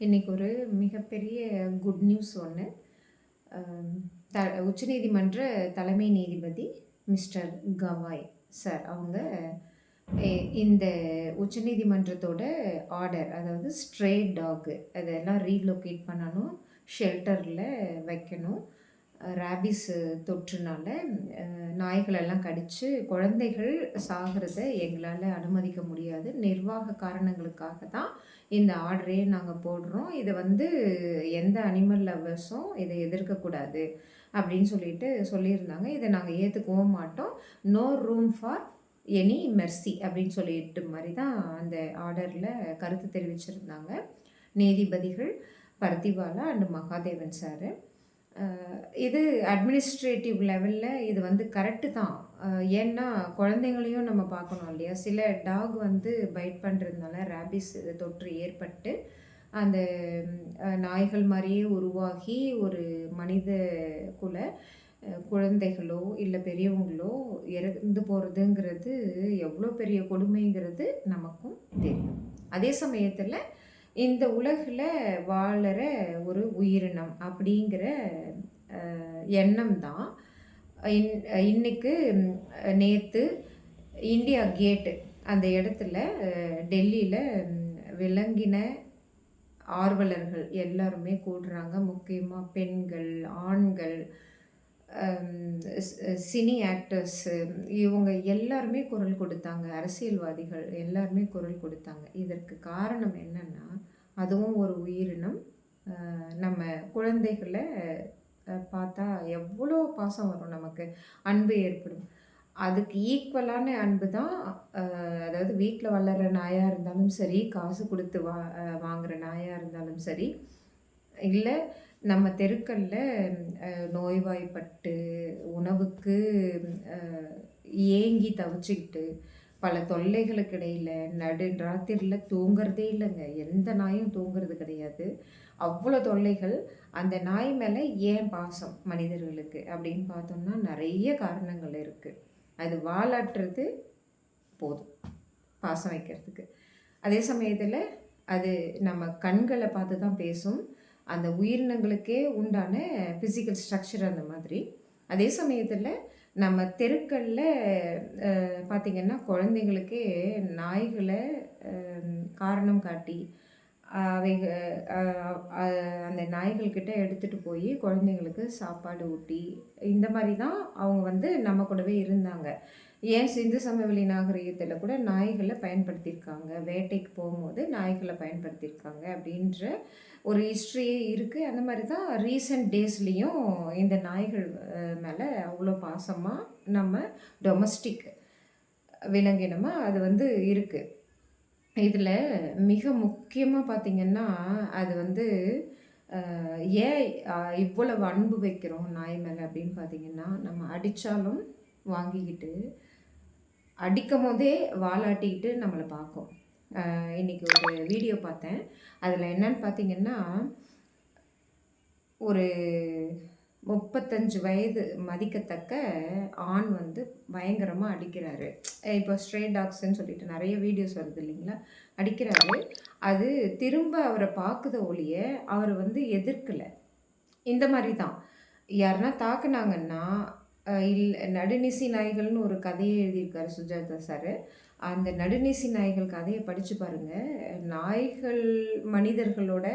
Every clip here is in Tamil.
இன்னைக்கு ஒரு மிகப்பெரிய குட் நியூஸ் ஒன்று. உச்சநீதிமன்ற தலைமை நீதிபதி மிஸ்டர் கவாய் சார் அவங்க இந்த உச்சநீதிமன்றத்தோட ஆர்டர், அதாவது ஸ்ட்ரே டாகு அதெல்லாம் ரீலொகேட் பண்ணணும், ஷெல்டரில் வைக்கணும். ரேபிஸ் தொற்றுனால நாய்களெல்லாம் கடித்து குழந்தைகள் சாகிறத எங்களால் அனுமதிக்க முடியாது. நிர்வாக காரணங்களுக்காக தான் இந்த ஆர்டரே நாங்கள் போடுறோம். இதை எந்த அனிமல் லவ்வர்ஸும் இதை எதிர்க்கக்கூடாது அப்படின்னு சொல்லியிருந்தாங்க. இதை நாங்கள் ஏற்றுக்கவும் மாட்டோம். No room for any mercy அப்படின்னு சொல்லிட்டு மாதிரி தான் அந்த ஆர்டரில் கருத்து தெரிவிச்சிருந்தாங்க நீதிபதிகள் பர்திவாலா அண்ட் மகாதேவன் சார். இது அட்மினிஸ்ட்ரேட்டிவ் லெவலில் இது கரெக்டு தான். ஏன்னா குழந்தைங்களையும் நம்ம பார்க்கணும் இல்லையா? சில டாக் பைட் பண்ணுறதுனால ரேபிஸ் தொற்று ஏற்பட்டு அந்த நாய்கள் மாதிரியே உருவாகி ஒரு மனித குழந்தைகளோ இல்லை பெரியவங்களோ இறந்து போகிறதுங்கிறது எவ்வளோ பெரிய கொடுமைங்கிறது நமக்கும் தெரியும். அதே சமயத்தில் இந்த உலகில் வாழற ஒரு உயிரினம் அப்படிங்கிற எண்ணம் தான் இன்னைக்கு நேற்று இந்தியா கேட்டு அந்த இடத்துல டெல்லியில் விலங்கின ஆர்வலர்கள் எல்லாருமே கூடுறாங்க. முக்கியமாக பெண்கள், ஆண்கள், சினி ஆக்டர்ஸு, இவங்க எல்லாருமே குரல் கொடுத்தாங்க. அரசியல்வாதிகள் எல்லாருமே குரல் கொடுத்தாங்க. இதற்கு காரணம் என்னன்னா, அதுவும் ஒரு உயிரினம். நம்ம குழந்தைகளை பார்த்தா எவ்வளோ பாசம் வரும், நமக்கு அன்பு ஏற்படும். அதுக்கு ஈக்குவலான அன்பு தான். அதாவது வீட்டில் வளர்கிற நாயாக இருந்தாலும் சரி, காசு கொடுத்து வாங்குகிற நாயாக இருந்தாலும் சரி, இல்லை நம்ம தெருக்களில் நோய்வாய்ப்பட்டு உணவுக்கு ஏங்கி தவிச்சுக்கிட்டு பல தொல்லைகளுக்கு இடையில் ராத்திரியில் தூங்குறதே இல்லைங்க. எந்த நாயும் தூங்குறது கிடையாது. அவ்வளோ தொல்லைகள். அந்த நாய் மேலே ஏன் பாசம் மனிதர்களுக்கு அப்படின்னு பார்த்தோம்னா நிறைய காரணங்கள் இருக்குது. அது வாலாட்டுறது போதும் பாசம் வைக்கிறதுக்கு. அதே சமயத்தில் அது நம்ம கண்களை பார்த்து தான் பேசும். அந்த உயிரினங்களுக்கே உண்டான ஃபிசிக்கல் ஸ்ட்ரக்சர் அந்த மாதிரி. அதே சமயத்தில் நம்ம தெருக்களில் பார்த்திங்கன்னா குழந்தைங்களுக்கே நாய்களை காரணம் காட்டி அந்த நாய்கள்கிட்ட எடுத்துகிட்டு போய் குழந்தைங்களுக்கு சாப்பாடு ஊட்டி இந்த மாதிரி தான் அவங்க நம்ம கூடவே இருந்தாங்க. ஏன் சிந்து சமவெளி நாகரிகத்தில் கூட நாய்களை பயன்படுத்தியிருக்காங்க. வேட்டைக்கு போகும்போது நாய்களை பயன்படுத்தியிருக்காங்க அப்படின்ற ஒரு ஹிஸ்ட்ரியே இருக்குது. அந்த மாதிரி தான் ரீசெண்ட் டேஸ்லேயும் இந்த நாய்கள் மேலே அவ்வளோ பாசமாக நம்ம டொமஸ்டிக் விலங்கினமாக அது இருக்குது. இதில் மிக முக்கியமாக பார்த்திங்கன்னா, அது ஏன் இவ்வளவு அன்பு வைக்கிறோம் நாய் மேலே அப்படின்னு பார்த்திங்கன்னா, நம்ம அடித்தாலும் வாங்கிக்கிட்டு, அடிக்கும் போதே வாலாட்டிக்கிட்டு நம்மளை பார்க்கும். இன்றைக்கி ஒரு வீடியோ பார்த்தேன். அதில் என்னன்னு பார்த்திங்கன்னா, ஒரு 35 வயது மதிக்கத்தக்க ஆண் பயங்கரமாக அடிக்கிறாரு. இப்போ ஸ்ட்ரே டாக்ஸ்ன்னு சொல்லிட்டு நிறைய வீடியோஸ் வருது இல்லைங்களா? அடிக்கிறாரு. அது திரும்ப அவரை பார்க்குத ஒழிய அவர் எதிர்க்கலை. இந்த மாதிரி தான் யாருன்னா தாக்குனாங்கன்னா, நடுநிசி நாய்கள்னு ஒரு கதையை எழுதியிருக்காரு சுஜாதா சார். அந்த நடுநிசி நாய்கள் கதையை படித்து பாருங்கள். நாய்கள் மனிதர்களோட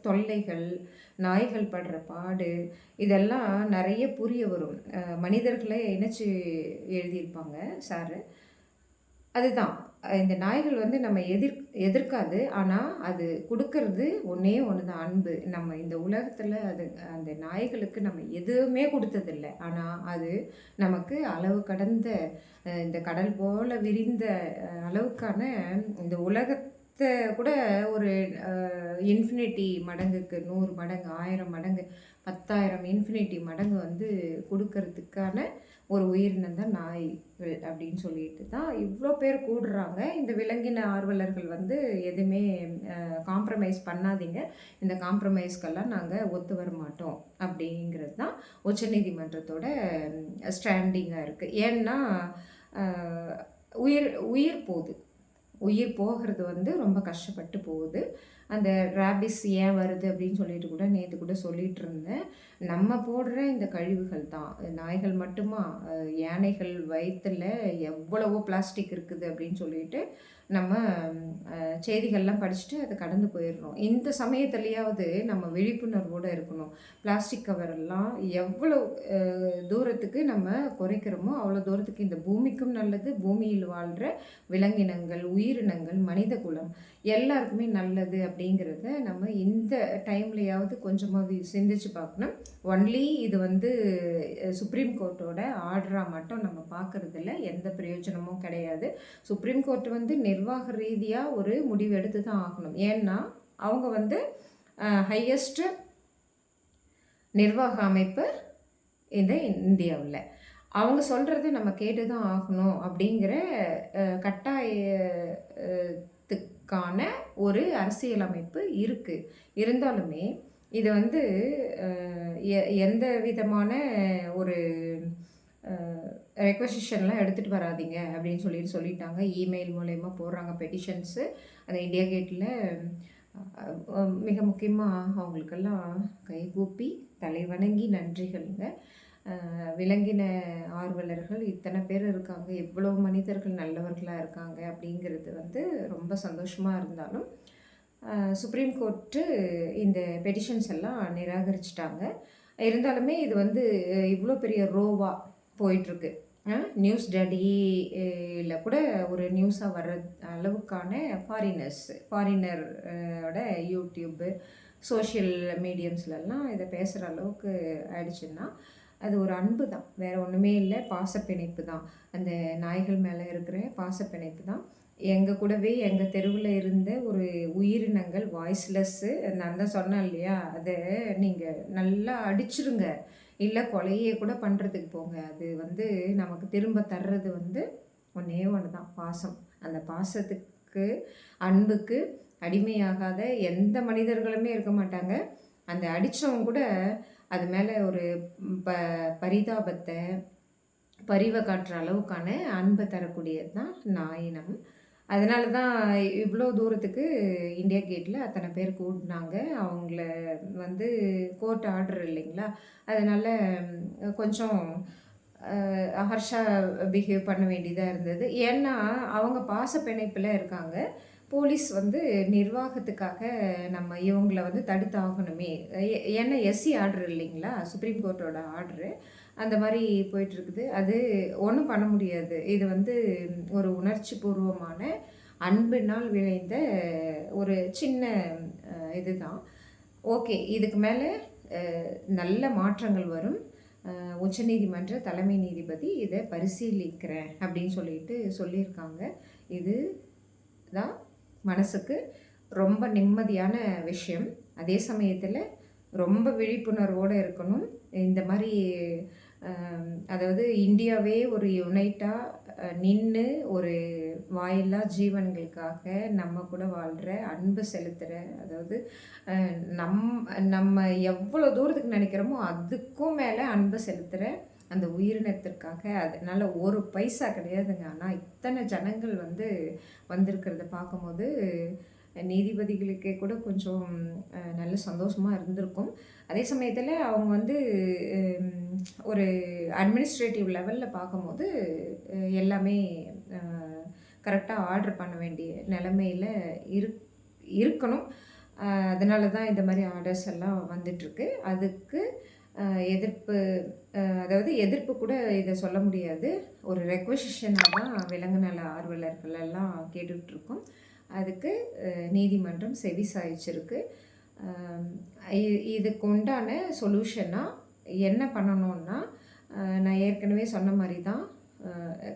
தொல்லைகள், நாய்கள் படுற பாடு, இதெல்லாம் நிறைய புரிய வரும். மனிதர்களை இணைச்சி எழுதியிருப்பாங்க சார். அதுதான் இந்த நாய்கள் நம்ம எதிர்க்காது. ஆனால் அது கொடுக்கறது ஒன்றே ஒன்று தான், அன்பு. நம்ம இந்த உலகத்தில் அந்த நாய்களுக்கு நம்ம எதுவுமே கொடுத்ததில்லை. ஆனால் அது நமக்கு அளவு கடந்த இந்த கடல் போல் விரிந்த அளவுக்கான இந்த உலகத்தை கூட ஒரு இன்ஃபினிட்டி மடங்குக்கு 100 மடங்கு, 1000 மடங்கு, 10,000 இன்ஃபினிட்டி மடங்கு கொடுக்கறதுக்கான ஒரு உயிரினம் தான் நாய்கள் அப்படின்னு சொல்லிட்டு தான் இவ்வளோ பேர் கூடுறாங்க. இந்த விலங்கின ஆர்வலர்கள் எதுவுமே காம்ப்ரமைஸ் பண்ணாதீங்க, இந்த காம்ப்ரமைஸ்க்கெல்லாம் நாங்கள் ஒத்து வர மாட்டோம் அப்படிங்கிறது தான் உச்சநீதிமன்றத்தோட ஸ்டாண்டிங்காக இருக்குது. ஏன்னா உயிர் போகுது. உயிர் போகிறது ரொம்ப கஷ்டப்பட்டு போகுது. அந்த ரேபிஸ் ஏன் வருது அப்படின்னு சொல்லிட்டு கூட நேற்று கூட சொல்லிட்டு இருந்தேன். நம்ம போடுற இந்த கழிவுகள் தான். நாய்கள் மட்டுமா, யானைகள் வயித்துல எவ்வளவோ பிளாஸ்டிக் இருக்குது அப்படின்னு சொல்லிட்டு நம்ம செய்திகள்லாம் படிச்சுட்டு அதை கடந்து போயிடுறோம். இந்த சமயத்துலையாவது நம்ம விழிப்புணர்வோடு இருக்கணும். பிளாஸ்டிக் கவரெல்லாம் எவ்வளோ தூரத்துக்கு நம்ம குறைக்கிறோமோ அவ்வளோ தூரத்துக்கு இந்த பூமிக்கும் நல்லது, பூமியில் வாழ்கிற விலங்கினங்கள், உயிரினங்கள், மனித குலம் எல்லாருக்குமே நல்லது அப்படிங்கிறத நம்ம இந்த டைம்லையாவது கொஞ்சமாவது சிந்திச்சு பார்க்கணும். ஒன்லி இது வந்து சுப்ரீம் கோர்ட்டோட ஆர்டராக மட்டும் நம்ம பார்க்குறதில்ல, எந்த பிரயோஜனமும் கிடையாது. சுப்ரீம் கோர்ட் வந்து நிர்வாக ரீதியாக ஒரு முடிவு எடுத்து தான் ஆகணும். ஏன்னா அவங்க வந்து ஹையஸ்ட் நிர்வாக அமைப்பு இந்த இந்தியாவில். அவங்க சொல்கிறத நம்ம கேட்டு தான் ஆகணும் அப்படிங்கிற கட்டாயத்துக்கான ஒரு அரசியலமைப்பு இருக்குது. இருந்தாலுமே இது வந்து எந்த விதமான ஒரு ரெக்வசிஷன்லாம் எடுத்துகிட்டு வராதிங்க அப்படின்னு சொல்லிட்டாங்க. இமெயில் மூலயமா போடுறாங்க பெட்டிஷன்ஸு. அந்த இந்தியா கேட்டில் மிக முக்கியமாக அவங்களுக்கெல்லாம் கைகூப்பி தலை வணங்கி நன்றிகள்ங்க. விலங்கின ஆர்வலர்கள் இத்தனை பேர் இருக்காங்க, எவ்வளோ மனிதர்கள் நல்லவர்களாக இருக்காங்க அப்படிங்கிறது வந்து ரொம்ப சந்தோஷமாக இருந்தாலும் சுப்ரீம் கோர்ட்டு இந்த பெட்டிஷன்ஸ் எல்லாம் நிராகரிச்சிட்டாங்க. இருந்தாலுமே இது வந்து இவ்வளோ பெரிய ரோவாக போயிட்டுருக்கு. நியூஸ் டேடியில் கூட ஒரு நியூஸாக வர்ற அளவுக்கான ஃபாரினரோட யூடியூப்பு, சோஷியல் மீடியம்ஸ்லலாம் இதை பேசுகிற அளவுக்கு ஆயிடுச்சுன்னா அது ஒரு அன்பு தான், வேறு ஒன்றுமே இல்லை. பாசப்பிணைப்பு தான், அந்த நாய்கள் மேலே இருக்கிற பாசப்பிணைப்பு தான். எங்கள் கூடவே எங்கள் தெருவில் இருந்த ஒரு உயிரினங்கள் வாய்ஸ்லெஸ்ஸு, நான் தான் சொன்னேன் இல்லையா, அதை நீங்கள் நல்லா அடிச்சிருங்க, இல்லை கொலையே கூட பண்ணுறதுக்கு போங்க. அது வந்து நமக்கு திரும்ப தர்றது வந்து ஒன்றே ஒன்று தான், பாசம். அந்த பாசத்துக்கு அன்புக்கு அடிமையாகாத எந்த மனிதர்களுமே இருக்க மாட்டாங்க. அந்த அடித்தவங்க கூட அது மேலே ஒரு பரிதாபத்தை, பரிவை காட்டுற அளவுக்கான அன்பை தரக்கூடியது தான் நாயினம். அதனால தான் இவ்வளோ தூரத்துக்கு இந்தியா கேட்டில் அத்தனை பேர் கூட்டினாங்க. அவங்கள வந்து கோர்ட் ஆர்டர் இல்லைங்களா, அதனால் கொஞ்சம் ஹர்ஷாக பிஹேவ் பண்ண வேண்டியதாக இருந்தது. ஏன்னா அவங்க பாச பிணைப்பில் இருக்காங்க. போலீஸ் வந்து நிர்வாகத்துக்காக நம்ம இவங்கள வந்து தடுத்தாகணுமே, ஏன்னா எஸ்சி ஆர்டர் இல்லைங்களா, சுப்ரீம் கோர்ட்டோட ஆர்டரு அந்த மாதிரி போயிட்டுருக்குது. அது ஒன்றும் பண்ண முடியாது. இது வந்து ஒரு உணர்ச்சி பூர்வமான அன்பினால் விளைந்த ஒரு சின்ன இதுதான். ஓகே, இதுக்கு மேலே நல்ல மாற்றங்கள் வரும். உச்சநீதிமன்ற தலைமை நீதிபதி இதை பரிசீலிக்கிறேன் அப்படின்னு சொல்லியிருக்காங்க. இது தான் மனசுக்கு ரொம்ப நிம்மதியான விஷயம். அதே சமயத்தில் ரொம்ப விழிப்புணர்வோடு இருக்கணும். இந்த மாதிரி அதாவது இந்தியாவே ஒரு யுனைட்டாக நின்று ஒரு வாயில்லா ஜீவன்களுக்காக நம்ம கூட வாழ்கிற, அன்பு செலுத்துகிற, அதாவது நம்ம எவ்வளோ தூரத்துக்கு நினைக்கிறோமோ அதுக்கும் மேலே அன்பு செலுத்துகிற அந்த உயிரினத்திற்காக. அதனால் ஒரு பைசா கிடையாதுங்க. ஆனால் இத்தனை ஜனங்கள் வந்து வந்திருக்கிறத பார்க்கும்போது நீதிபதிகளுக்கே கூட கொஞ்சம் நல்ல சந்தோஷமாக இருந்திருக்கும். அதே சமயத்தில் அவங்க வந்து ஒரு அட்மினிஸ்ட்ரேட்டிவ் லெவலில் பார்க்கும்போது எல்லாமே கரெக்டாக ஆர்டர் பண்ண வேண்டிய நிலைமையில் இருக்கணும். அதனால தான் இந்த மாதிரி ஆர்டர்ஸ் எல்லாம் வந்துட்டுருக்கு. அதுக்கு எதிர்ப்பு, அதாவது எதிர்ப்பு கூட இதை சொல்ல முடியாது, ஒரு ரெக்வசிஷனாக தான் விலங்கு நல ஆர்வலர்கள் எல்லாம் கேட்டுட்ருக்கோம். அதுக்கு நீதிமன்றம் செவி சாய்ச்சிருக்கு. இதுக்கு உண்டான சொல்யூஷனாக என்ன பண்ணணுன்னா, நான் ஏற்கனவே சொன்ன மாதிரி தான்,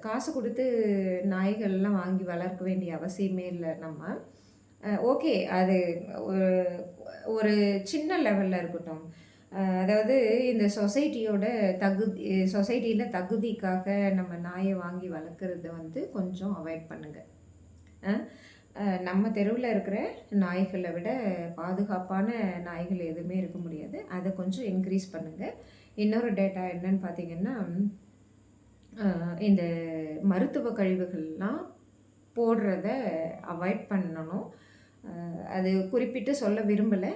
காசு கொடுத்து நாய்கள்லாம் வாங்கி வளர்க்க வேண்டிய அவசியமே இல்லை. நம்ம ஓகே, அது ஒரு சின்ன லெவலில் இருக்கட்டும். அதாவது இந்த சொசைட்டியில் தகுதிக்காக நம்ம நாயை வாங்கி வளர்க்குறத வந்து கொஞ்சம் அவாய்ட் பண்ணுங்கள். நம்ம தெருவில் இருக்கிற நாய்களை விட பாதுகாப்பான நாய்கள் எதுவுமே இருக்க முடியாது. அதை கொஞ்சம் இன்க்ரீஸ் பண்ணுங்கள். இன்னொரு டேட்டா என்னன்னு பார்த்தீங்கன்னா, இந்த மருத்துவ கழிவுகள்லாம் போடுறத அவாய்ட் பண்ணணும். அது குறிப்பிட்டு சொல்ல விரும்பலை.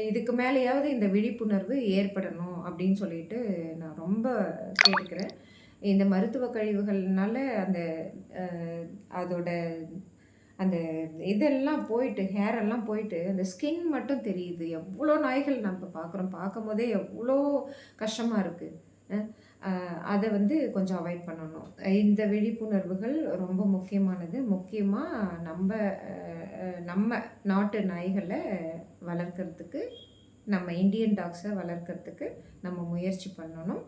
இதுக்கு மேலேயாவது இந்த விழிப்புணர்வு ஏற்படணும் அப்படின்னு சொல்லிட்டு நான் ரொம்ப கேட்டுக்கிறேன். இந்த மருத்துவ கழிவுகள்னால அந்த அதோட அந்த இதெல்லாம் போயிட்டு, ஹேர் எல்லாம் போயிட்டு, அந்த ஸ்கின் மட்டும் தெரியுது. எவ்வளோ நாய்கள் நம்ம பார்க்குறோம். பார்க்கும்போதே எவ்வளோ கஷ்டமா இருக்கு. அ அ அத வந்து கொஞ்சம் அவாய்ட் பண்ணணும். இந்த விழிப்புணர்வுகள் ரொம்ப முக்கியமானது. முக்கியமா நம்ப நம்ம நாட்டு நாய்கள வளர்க்கறதுக்கு, நம்ம இண்டியன் டாக்ஸ வளர்க்கறதுக்கு நம்ம முயற்சி பண்ணணும்.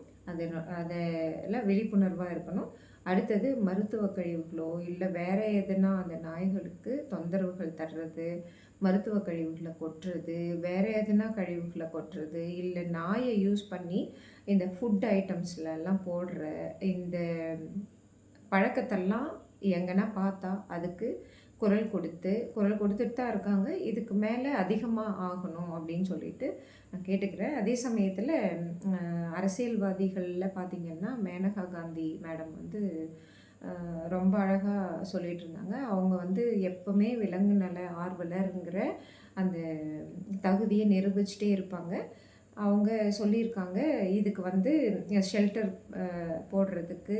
அதெல்லாம் விழிப்புணர்வா இருக்கணும். அடுத்தது மருத்துவ கழிவுகளோ, இல்ல வேற எதுனா அந்த நாய்களுக்கு தொந்தரவுகள் தர்றது, மருத்துவ கழிவுகள கொட்டுறது, வேற எதுனா கழிவுகள கொட்டுறது, இல்ல நாய யூஸ் பண்ணி இந்த ஃபுட் ஐட்டம்ஸ்லலாம் போடுற இந்த பழக்கத்தெல்லாம் எங்கனா பார்த்தா, அதுக்கு குரல் கொடுத்துட்டு தான் இருக்காங்க. இதுக்கு மேல அதிகமா ஆகணும் அப்படின்னு சொல்லிட்டு நான் கேட்டுக்கிறேன். அதே சமயத்தில அரசியல்வாதிகள்ல பார்த்தீங்கன்னா, மேனகா காந்தி மேடம் வந்து ரொம்ப அழகா சொல்லிட்டுருந்தாங்க. அவங்க வந்து எப்பவுமே விலங்கு நல ஆர்வலர்ங்கிற அந்த தகுதிய நிரூபிச்சுட்டே இருப்பாங்க. அவங்க சொல்லியிருக்காங்க, இதுக்கு வந்து ஷெல்டர் போடுறதுக்கு,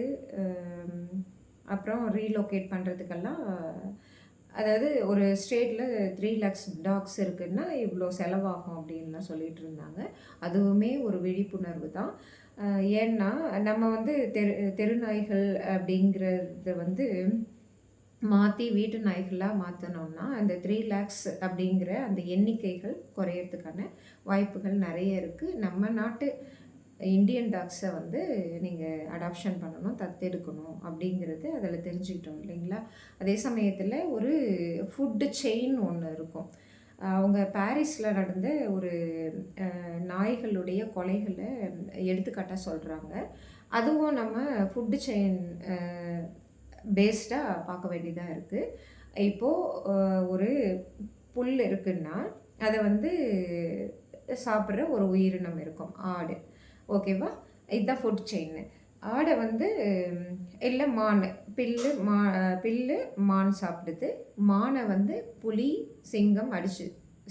அப்புறம் ரீலோகேட் பண்ணுறதுக்கெல்லாம் அதாவது ஒரு ஸ்டேட்ல 3,00,000 டாக்ஸ் இருக்குன்னா, இவ்ளோ செலவாகும் அப்டின்லாம் சொல்லிட்டு இருந்தாங்க. அதுவுமே ஒரு விழிப்புணர்வு தான். ஏன்னா, நம்ம வந்து தெரு நாய்கள் அப்டிங்கிறத வந்து மாத்தி வீட்டு நாய்களா மாத்தனோம்னா, அந்த 3,00,000 அப்டிங்கிற அந்த எண்ணிக்கைகள் குறையறதுக்கான வாய்ப்புகள் நெறைய இருக்கு. நம்ம நாட்டு இண்டியன் டாக்ஸ வந்து நீங்க அடாப்ஷன் பண்ணணும், தத்தெடுக்கணும் அப்படிங்கிறது அதில் தெரிஞ்சுக்கிட்டோம் இல்லைங்களா? அதே சமயத்தில் ஒரு ஃபுட்டு செயின் ஒன்று இருக்கும். அவங்க பாரிஸில் நடந்த ஒரு நாய்களுடைய கொலைகள எடுத்துக்காட்டா சொல்றாங்க. அதுவும் நம்ம ஃபுட்டு செயின் பேஸ்டா பார்க்க வேண்டியதா இருக்கு. இப்போ ஒரு புல் இருக்குன்னா, அத வந்து சாப்பிடுற ஒரு உயிரினம் இருக்கும். ஆடு. ஓகேவா? இதுதான் ஃபுட் செயின்னு. ஆட வந்து இல்ல மானு. பில்லு மான் சாப்பிடுது. மான வந்து புலி, சிங்கம் அடிச்சு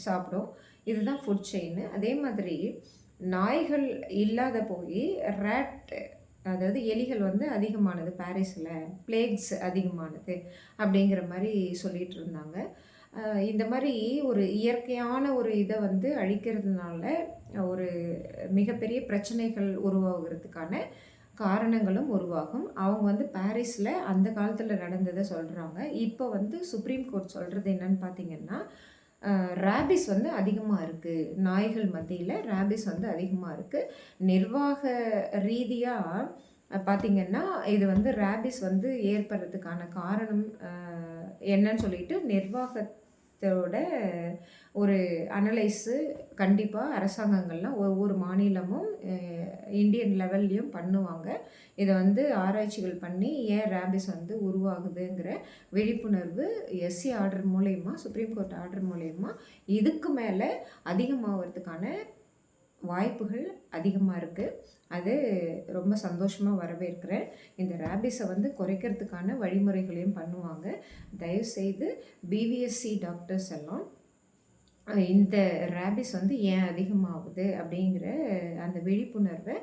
சாப்பிடும். இதுதான் ஃபுட் செயின்னு. அதே மாதிரி நாய்கள் இல்லாத போயி அதாவது எலிகள் வந்து அதிகமானது பாரிஸ்ல. பிளேக்ஸ் அதிகமானது. அப்படிங்கிற மாரி சொல்லிட்டு இருந்தாங்க. இந்த மாரி ஒரு இயற்கையான ஒரு இத வந்து அழிக்கிறதுனால ஒரு மிகப்பெரிய பிரச்சனைகள் உருவாகுறதுக்கான காரணங்களும் உருவாகும். அவங்க வந்து பாரிஸ்ல அந்த காலத்துல நடந்தத சொல்றாங்க. இப்ப வந்து சுப்ரீம் கோர்ட் சொல்றது என்னன்னு பார்த்தீங்கன்னா, ராபிஸ் வந்து அதிகமா இருக்கு. நாய்கள் மத்தியில ராபிஸ் வந்து அதிகமா இருக்கு. நிர்வாக ரீதியா பார்த்தீங்கன்னா, இது வந்து ராபிஸ் வந்து ஏற்படுறதுக்கான காரணம் என்னன்னு சொல்லிட்டு நிர்வாகத்தோட ஒரு அனலைஸு கண்டிப்பா அரசாங்கங்கள்லாம் ஒவ்வொரு மாநிலமும் இந்தியன் லெவல்லயும் பண்ணுவாங்க. இத வந்து ஆராய்ச்சிகள் பண்ணி ஏன் ராபிஸ் வந்து உருவாகுதுங்கிற விழிப்புணர்வு எஸ்சி ஆர்டர் மூலியமா, சுப்ரீம் கோர்ட் ஆர்டர் மூலியமா இதுக்கு மேல அதிகமாவறதுக்கான வாய்ப்புகள் அதிகமா இருக்கு. அது ரொம்ப சந்தோஷமா வரவேற்கிறேன். இந்த ராபிஸ வந்து குறைக்கிறதுக்கான வழிமுறைகளையும் பண்ணுவாங்க. தயவுசெய்து பிவிஎஸ்சி டாக்டர்ஸ் எல்லாம் இந்த ராபிஸ் வந்து ஏன் அதிகமாகுது அப்படிங்கிற அந்த விழிப்புணர்வை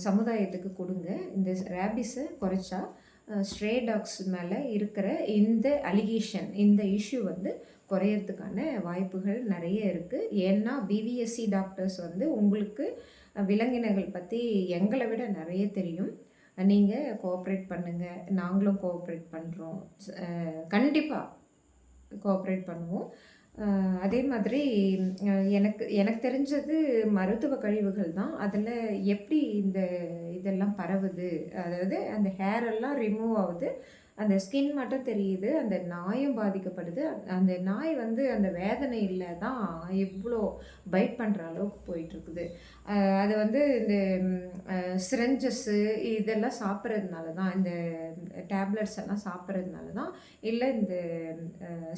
சமுதாயத்துக்கு கொடுங்க. இந்த ராபிஸை குறைச்சா ஸ்ட்ரே டாக்ஸ் மேலே இருக்கிற இந்த அலிகேஷன், இந்த இஷ்யூ வந்து குறையறதுக்கான வாய்ப்புகள் நிறைய இருக்குது. ஏன்னா பிவிஎஸ்சி டாக்டர்ஸ் வந்து உங்களுக்கு விலங்கினங்கள் பற்றி எங்களை விட நிறைய தெரியும். நீங்கள் கோஆப்ரேட் பண்ணுங்கள், நாங்களும் கோஆப்ரேட் பண்ணுறோம். கண்டிப்பாக கோஆப்ரேட் பண்ணுவோம். அதே மாதிரி எனக்கு எனக்கு தெரிஞ்சது மருத்துவ கழிவுகள் தான். அதில் எப்படி இதெல்லாம் பரவுது, அதாவது அந்த ஹேர் எல்லாம் ரிமூவ் ஆகுது. அந்த ஸ்கின் மட்டும் தெரியுது. அந்த நாயும் பாதிக்கப்படுது. அந்த நாய் வந்து அந்த வேதனையில தான் இவ்வளோ பைட் பண்ணுற அளவுக்கு போயிட்டுருக்குது. அது வந்து இந்த சிரஞ்சஸ்ஸு இதெல்லாம் சாப்பிட்றதுனால தான், இந்த டேப்லெட்ஸ் எல்லாம் சாப்பிட்றதுனால தான், இல்லை இந்த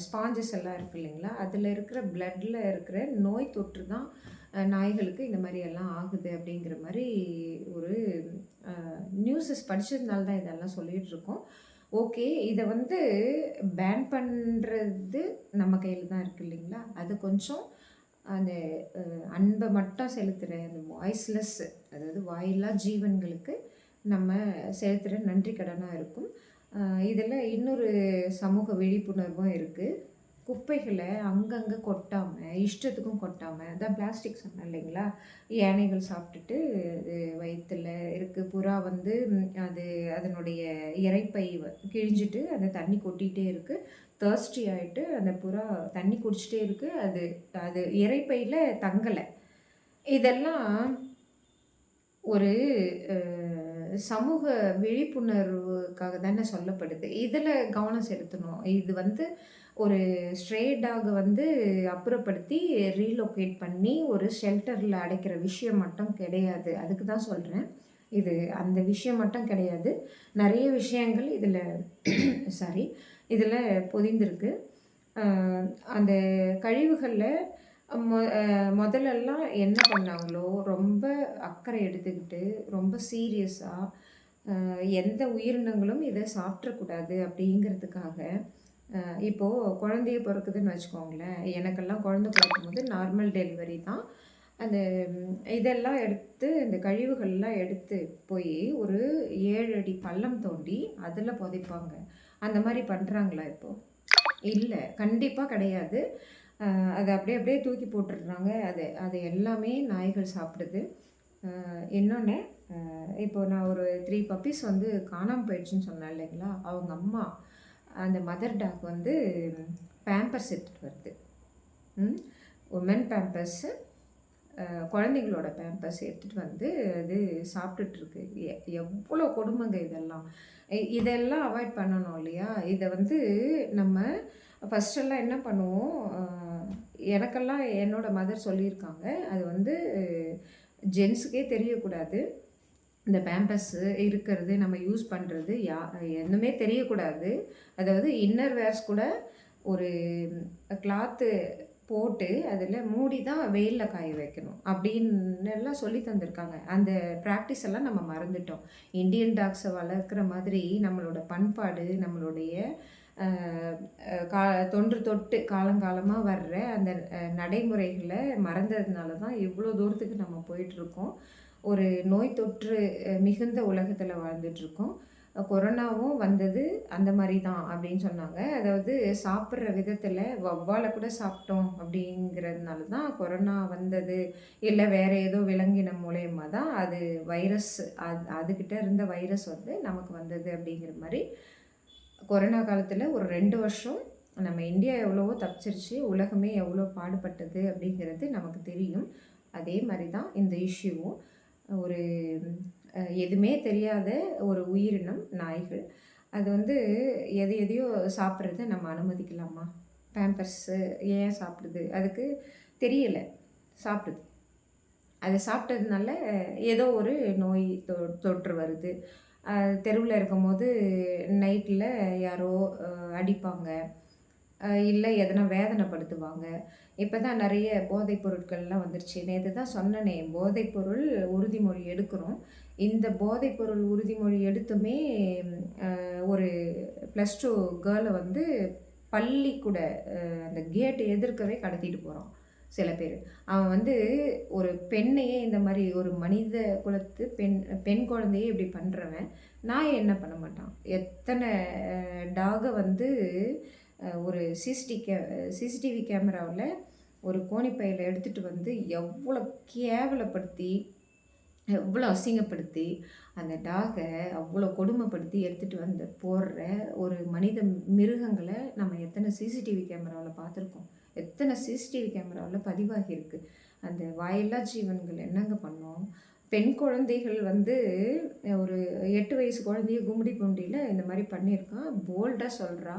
ஸ்பாஞ்சஸ் எல்லாம் இருக்குது இல்லைங்களா, அதில் இருக்கிற பிளட்டில் இருக்கிற நோய் தொற்று தான் நாய்களுக்கு இந்த மாதிரி எல்லாம் ஆகுது அப்படிங்கிற மாதிரி ஒரு நியூஸஸ் படித்ததுனால தான் இதெல்லாம் சொல்லிகிட்ருக்கோம். ஓகே. இத வந்து பேன் பண்றது நம்ம கையில தான் இருக்கு இல்லைங்களா? அது கொஞ்சம் அந்த அன்ப மட்டும் செலுத்துற அந்த வாய்ஸ்லெஸ், அதாவது வாயில்லா ஜீவன்களுக்கு நம்ம செலுத்துற நன்றி கடனா இருக்கும். அ இதில இன்னொரு சமூக விழிப்புணர்வும் இருக்கு. குப்பைகள அங்கங்க கொட்டாம, இஷ்டத்துக்கும் கொட்டாம, அதான் பிளாஸ்டிக் சொன்னேன் இல்லைங்களா? யானைகள் சாப்பிட்டுட்டு அது வயித்துல இருக்கு. புறா வந்து அது அதனுடைய இரைப்பை கிழிஞ்சிட்டு அந்த தண்ணி கொட்டிட்டே இருக்கு. தர்ஸ்டி ஆயிட்டு அந்த புறா தண்ணி குடிச்சிட்டே இருக்கு. அது அது இரைப்பையில தங்கல. இதெல்லாம் ஒரு அ சமூக விழிப்புணர்வுக்காக தானே சொல்லப்படுது. இதில கவனம் செலுத்தணும். இது வந்து ஒரு ஸ்ட்ரே டாக வந்து அப்புறப்படுத்தி ரீலோகேட் பண்ணி ஒரு ஷெல்டர்ல அடைக்கிற விஷயம் மட்டும் கிடையாது. அதுக்கு தான் சொல்றேன். இது அந்த விஷயம் மட்டும் கிடையாது. நெறைய விஷயங்கள் இதில சாரி இதில பொதிந்திருக்கு. அ அந்த கழிவுகள்ல மொதலெல்லாம் என்ன பண்ணாங்களோ, ரொம்ப அக்கறை எடுத்துக்கிட்டு, ரொம்ப சீரியஸா எந்த உயிரினங்களும் இத சாப்பிட்றக்கூடாது அப்படிங்கிறதுக்காக, இப்போ குழந்தையே பொறக்குதுன்னு வச்சுக்கோங்களேன். எனக்கெல்லாம் குழந்தை பொறக்கும்போது நார்மல் டெலிவரி தான். அந்த இதெல்லாம் எடுத்து இந்த கழிவுகள்லாம் எடுத்து போயி ஒரு 7 அடி பள்ளம் தோண்டி, அதில புதைப்பாங்க. அந்த மாரி பண்றாங்களா இப்போ? இல்ல. கண்டிப்பா கிடையாது. அத அப்படியே அப்படியே தூக்கி போட்டுடுறாங்க. அது அது எல்லாமே நாய்கள் சாப்பிடுது. இன்னொன்னு இப்போ நான் ஒரு 3 பப்பீஸ் வந்து காணாம போயிடுச்சுன்னு சொன்னேன் இல்லைங்களா? அவங்க அம்மா அந்த மதர் டாக் வந்து பேம்பர்ஸ் எடுத்துட்டு வருது. ம். உமன் பேம்பர்ஸு குழந்தைங்களோட பேம்பர்ஸ் எடுத்துட்டு வந்து அது சாப்பிட்டுட்ருக்கு. எவ்வளோ கொடுமைங்க இதெல்லாம். இதெல்லாம் அவாய்ட் பண்ணணும் இல்லையா? இத வந்து நம்ம ஃபர்ஸ்ட்டெல்லாம் என்ன பண்ணுவோம், எனக்கெல்லாம் என்னோட மதர் சொல்லியிருக்காங்க. அது வந்து ஜென்ஸுக்கே தெரியக்கூடாது. இந்த பேம்பர்ஸு இருக்கிறது, நம்ம யூஸ் பண்ணுறது என்னுமே தெரியக்கூடாது. அதாவது இன்னர் வேர்ஸ் கூட ஒரு கிளாத்து போட்டு அதில மூடி தான் வெயில்ல காய வைக்கணும். அப்படின்னுலாம் சொல்லி தந்திருக்காங்க. அந்த பிராக்டிஸ் எல்லாம் நம்ம மறந்துட்டோம். இண்டியன் டாக்ஸ வளர்க்குற மாதிரி நம்மளோட பண்பாடு, நம்மளுடைய அ அ கா தொன்று தொட்டு காலங்காலமா வர்ற அந்த நடைமுறைகள மறந்ததுனால தான் இவ்வளோ தூரத்துக்கு நம்ம போயிட்டுருக்கோம். ஒரு நோய் தொற்று மிகுந்த உலகத்துல வாழ்ந்துட்டுருக்கோம். கொரோனாவும் வந்தது அந்த மாரி தான் அப்படின்னு சொன்னாங்க. அதாவது சாப்பிடுற விதத்துல வவ்வால கூட சாப்பிட்டோம் அப்படிங்கிறதுனால தான் கொரோனா வந்தது. இல்ல வேற ஏதோ விலங்கினம் மூலியமா தான் அது வைரஸ் அதுகிட்ட இருந்த வைரஸ் வந்து நமக்கு வந்தது அப்படிங்கிற மாரி கொரோனா காலத்துல ஒரு 2 வருஷம் நம்ம இந்தியா எவ்வளவோ தப்பிச்சிருச்சு. உலகமே எவ்வளோ பாடுபட்டது அப்படிங்கிறது நமக்கு தெரியும். அதே மாரி தான் இந்த இஷ்யூவும். ஒரு எதுவுமே தெரியாத ஒரு உயிரினம் நாய்கள். அது வந்து எதையோ சாப்பிட்றத நம்ம அனுமதிக்கலாமா? பேம்பர்ஸு ஏன் சாப்பிடுது? அதுக்கு தெரியல. சாப்பிடுது. அத சாப்பிட்டதுனால ஏதோ ஒரு நோய் தொற்று வருது. தெருவுல இருக்கும்போது நைட்ல யாரோ அடிப்பாங்க. இல்ல எதனா வேதனைப்படுத்துவாங்க. இப்ப தான் நெறைய போதைப் பொருட்கள்லாம் வந்துருச்சு. நேத்து தான் சொன்னனே, போதைப்பொருள் உறுதிமொழி எடுக்கிறோம். இந்த போதைப்பொருள் உறுதிமொழி எடுத்துமே ஒரு +2 கேர்ள வந்து பள்ளிக்கூட அந்த கேட் எதிர்க்கவே கடத்திட்டு போறான் சில பேரு. அவன் வந்து ஒரு பெண்ணையே இந்த மாரி ஒரு மனித குலத்து பெண் குழந்தையே இப்படி பண்றவன், நாய என்ன பண்ண மாட்டான்? எத்தன டாக வந்து ஒரு சிசிடிவி கேமராவுல ஒரு கோணிப்பையில எடுத்துட்டு வந்து எவ்வளோ கேவலப்படுத்தி, எவ்வளோ அசிங்கப்படுத்தி, அந்த டாக அவ்வளோ கொடுமைப்படுத்தி எடுத்துட்டு வந்து போடுற ஒரு மனித மிருகங்கள நம்ம எத்தன சிசிடிவி கேமராவுல பார்த்துருக்கோம். எத்தன சிசிடிவி கேமராவுல பதிவாகியிருக்கு. அந்த வாயில்லா ஜீவன்கள் என்னங்க பண்ணும்? பெண் குழந்தைகள் வந்து ஒரு 8 வயசு குழந்தைய கும்மிடி பூண்டியில இந்த மாரி பண்ணியிருக்கான். போல்டா சொல்றா.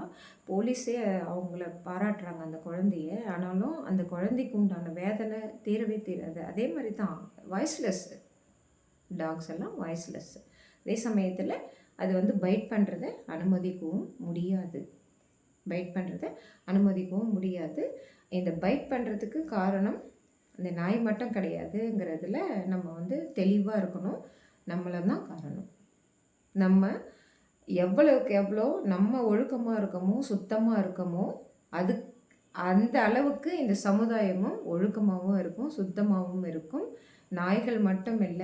போலீஸே அவங்கள பாராட்டுறாங்க அந்த குழந்தைய. ஆனாலும் அந்த குழந்தைக்கு உண்டான வேதனை தீரவே தீராது. அதே மாரி தான் வாய்ஸ்லெஸ் டாக்ஸ் எல்லாம் வாய்ஸ்லெஸ். அதே சமயத்தில அது வந்து பைட் பண்றத அனுமதிக்கவும் முடியாது. பைட் பண்றத அனுமதிக்கவும் முடியாது. இந்த பைட் பண்றதுக்கு காரணம் இந்த நாய் மட்டும் கிடையாதுங்கிறதுல நம்ம வந்து தெளிவா இருக்கணும். நம்மள தான் காரணம். நம்ம எவ்வளவுக்கு எவ்வளோ நம்ம ஒழுக்கமா இருக்கமோ, சுத்தமா இருக்கமோ, அது அந்த அளவுக்கு இந்த சமுதாயமும் ஒழுக்கமாவும் இருக்கும், சுத்தமாவும் இருக்கும். நாய்கள் மட்டும் இல்ல,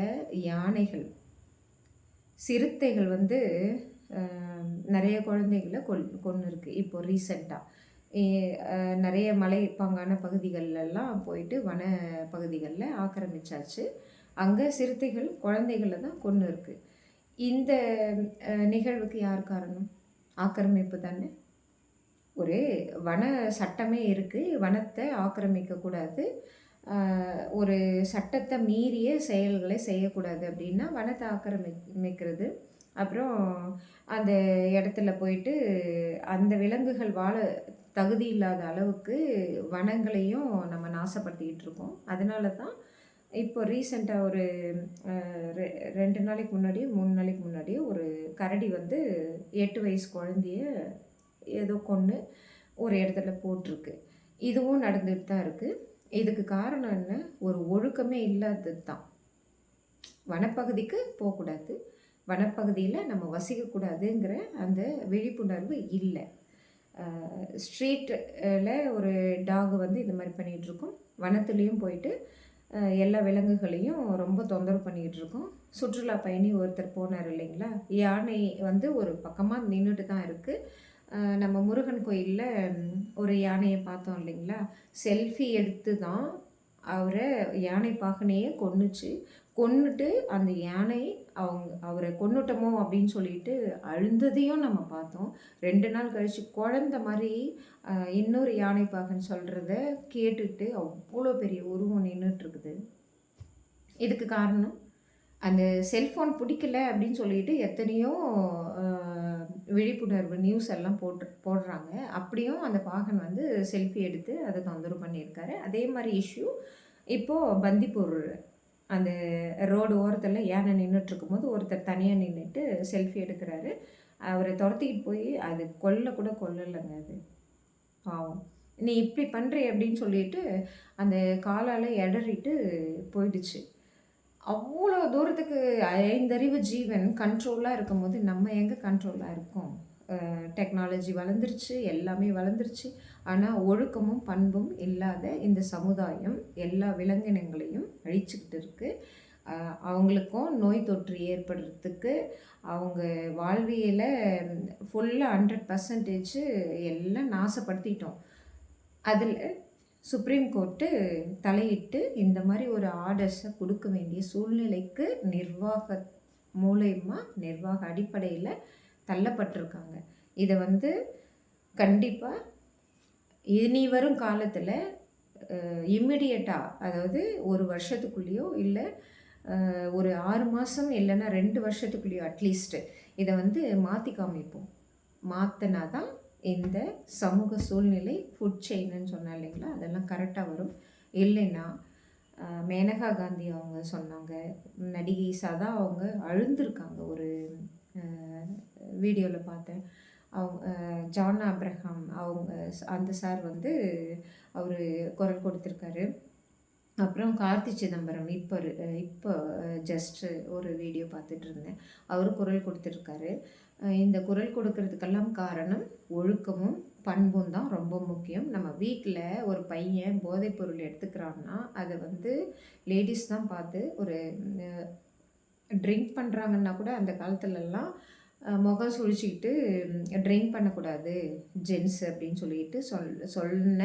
யானைகள், சிறுத்தைகள் வந்து அ நெறைய குழந்தைகள கொன்னுருக்கு. இப்போ ரீசென்ட்டா. எ அ நெறைய மலைப்பாங்கான பகுதிகள்லலாம் போயிட்டு வன பகுதிகள்ல ஆக்கிரமிச்சாச்சு. அங்க சிறுத்தைகள் குழந்தைகள தான் கொன்னுருக்கு. இந்த நிகழ்வுக்கு யார் காரணம்? ஆக்கிரமிப்பு தானே! ஒரு வன சட்டமே இருக்கு. வனத்த ஆக்கிரமிக்கக்கூடாது. ஒரு சட்டத்த மீறிய செயல்களை செய்யக்கூடாது அப்டின்னா, வனத்த ஆக்கிரமிக்கிறது. அப்புறம் அந்த இடத்துல போயிட்டு அந்த விலங்குகள் வாழ தகுதி இல்லாத அளவுக்கு வனங்களையும் நம்ம நாசப்படுத்திக்கிட்டு இருக்கோம். அதனால தான் இப்போ ரீசென்ட்டா ஒரு ரெ 2 நாளைக்கு முன்னாடியோ, 3 நாளைக்கு முன்னாடியோ ஒரு கரடி வந்து 8 வயசு குழந்தைய ஏதோ கொன்னு ஒரு இடத்துல போட்டிருக்கு. இதுவும் நடந்துட்டு தான் இருக்கு. இதுக்கு காரணம் என்ன? ஒரு ஒழுக்கமே இல்லாதது தான். வனப்பகுதிக்கு போக்கூடாது. வனப்பகுதியில நம்ம வசிக்கக்கூடாதுங்கிற அந்த விழிப்புணர்வு இல்ல. ஸ்ட்ரீட்ல ஒரு டாக் வந்து இந்த மாரி பண்ணிகிட்ருக்கும். வனத்திலயும் போயிட்டு எல்லா விலங்குகளையும் ரொம்ப தொந்தரவு பண்ணிக்கிட்டு இருக்கோம். சுற்றுலா பயணி ஒருத்தர் போனார் இல்லைங்களா? யானை வந்து ஒரு பக்கமா நின்னுட்டு தான் இருக்கு. நம்ம முருகன் கோயில்ல ஒரு யானைய பார்த்தோம் இல்லைங்களா? செல்ஃபி எடுத்து தான் அவர யானை பாகனையே கொன்னுச்சு. கொன்னுட்டு அந்த யானை அவர கொன்னுட்டோமோ அப்படின்னு சொல்லிட்டு அழுந்ததையும் நம்ம பார்த்தோம். 2 நாள் கழிச்சு குழந்த மாரி இன்னொரு யானை பாகன் சொல்றத கேட்டுட்டு அவ்வளோ பெரிய உருவம் நின்னுட்ருக்குது. இதுக்கு காரணம் அந்த செல்ஃபோன் பிடிக்கல அப்படின்னு சொல்லிட்டு எத்தனையோ அ விழிப்புணர்வு நியூஸ் எல்லாம் போடுறாங்க. அப்படியும் அந்த பாகன் வந்து செல்ஃபி எடுத்து அத தொந்தரவு பண்ணியிருக்காரு. அதே மாரி இஷ்யூ இப்போ பந்திப்பூர் அந்த ரோடு ஓரத்துல யானை நின்னுட்ருக்கும்போது, ஒருத்தர் தனியா நின்னுட்டு செல்ஃபி எடுக்குறாரு. அவர தொரத்திக்கிட்டு போய் அது கொல்ல கூட கொல்லலங்க அது. பாவம். "நீ இப்படி பண்றியே" அப்படின்னு சொல்லிட்டு அந்த காலால எடறிட்டு போயிடுச்சு. அவ்வளோ தூரத்துக்கு 5 அறிவு ஜீவன் கண்ட்ரோலா இருக்கும்போது, நம்ம எங்க கண்ட்ரோலா இருக்கோம்? டெக்னாலஜி வளர்ந்துருச்சு, எல்லாமே வளர்ந்துருச்சு. ஆனா, ஒழுக்கமும், பண்பும் இல்லாத இந்த சமுதாயம் எல்லா விலங்கினங்களையும் அழிச்சுக்கிட்டு இருக்கு. அவங்களுக்கும் நோய் தொற்று ஏற்படுறதுக்கு, அவங்க வாழ்வியல ஃபுல்லா 100% எல்லாம் நாசப்படுத்திட்டோம். அதில சுப்ரீம் கோர்ட்டு தலையிட்டு இந்த மாரி ஒரு ஆர்டர்ஸ குடுக்க வேண்டிய சூழ்நிலைக்கு நிர்வாக மூலியமா, நிர்வாக அடிப்படையில தள்ளப்பட்டுருக்காங்க. இத வந்து கண்டிப்பா இனி வரும் காலத்தில இம்மீடியட்டா அதாவது 1 வருஷத்துக்குள்ளேயோ இல்ல ஒரு 6 மாசம் இல்லன்னா 2 வருஷத்துக்குள்ளேயோ அட்லீஸ்ட் இத வந்து மாத்தி காமிப்போம். மாத்துனா தான் இந்த சமூக சூழ்நிலை ஃபுட் செயின்னு சொன்னேன் இல்லைங்களா? அதெல்லாம் கரெக்ட்டா வரும். இல்லைன்னா மேனகா காந்தி அவங்க சொன்னாங்க. நடிகை சதா அவங்க அழுந்திருக்காங்க. ஒரு அ வீடியோல பார்த்தேன். அவங்க ஜான் ஆப்ரஹாம் அவங்க அந்த சார் வந்து அவரு குரல் கொடுத்திருக்காரு. அப்புறம் கார்த்தி சிதம்பரம் இப்போ ஜஸ்ட் ஒரு வீடியோ பார்த்துட்டு இருந்தேன். அவரு குரல் கொடுத்துருக்காரு. இந்த குரல் கொடுக்கறதுக்கெல்லாம் காரணம் ஒழுக்கமும், பண்பும் தான் ரொம்ப முக்கியம். நம்ம வீட்ல ஒரு பையன் போதைப் பொருள் எடுத்துக்கிறான்னா, அத வந்து லேடீஸ் தான் பார்த்து ஒரு ட்ரிங்க் பண்றாங்கன்னா கூட அந்த காலத்துலலாம் முகம் சுழிச்சுக்கிட்டு ட்ரிங்க் பண்ணக்கூடாது ஜென்ஸ் அப்படின்னு சொல்லிட்டு சொன்ன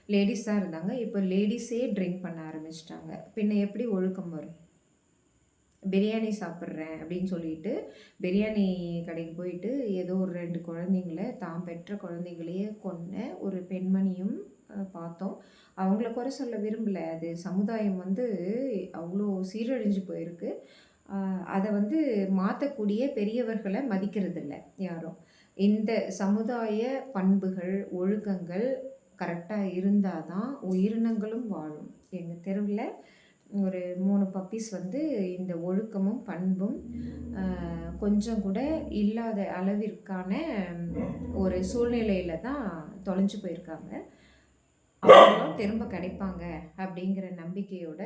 லேடீஸ் தான் இருந்தாங்க. இப்போ லேடீஸே ட்ரிங்க் பண்ண ஆரம்பிச்சுட்டாங்க. பின்ன எப்படி ஒழுக்கம் வரும்? பிரியாணி சாப்பிட்றேன் அப்படின்னு சொல்லிட்டு, பிரியாணி கடைக்கு போயிட்டு ஏதோ ஒரு 2 குழந்தைங்கள தான் பெற்ற குழந்தைங்களையே கொன்ன ஒரு பெண்மணியும் பார்த்தோம். அவங்கள குறை சொல்ல விரும்பல. அது சமுதாயம் வந்து அவ்வளோ சீரழிஞ்சு போயிருக்கு. அத வந்து மாத்தக்கூடிய பெரியவர்கள மதிக்கிறதில்ல யாரும். இந்த சமுதாய பண்புகள், ஒழுக்கங்கள் கரெக்ட்டா இருந்தா தான் உயிரினங்களும் வாழும். எங்க தெருவுல ஒரு 3 பப்பீஸ் வந்து இந்த ஒழுக்கமும், பண்பும் கொஞ்சம் கூட இல்லாத அளவிற்கான ஒரு சூழ்நிலையில தான் தொலைஞ்சு போயிருக்காங்க. அவங்களும் திரும்ப கிடைப்பாங்க அப்படிங்கிற நம்பிக்கையோட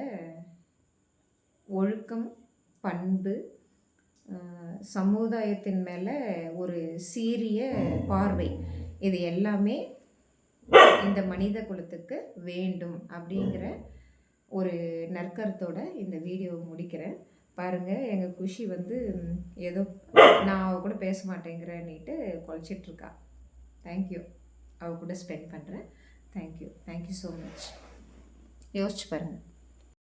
ஒழுக்கம், பண்பு, சமுதாயத்தின் மேலே ஒரு சீரிய பார்வை, இது எல்லாமே இந்த மனித குலத்துக்கு வேண்டும் அப்படிங்கிற ஒரு நற்கருத்தோட இந்த வீடியோவை முடிக்கிறேன். பாருங்கள், எங்கள் குஷி வந்து ஏதோ நான் அவ கூட பேச மாட்டேங்கிறேன்னிட்டு குலைச்சிட்ருக்கா. தேங்க்யூ, அவ கூட ஸ்பெண்ட் பண்ணுறேன். Thank you so much. யோசிச்சு பாருங்கள்.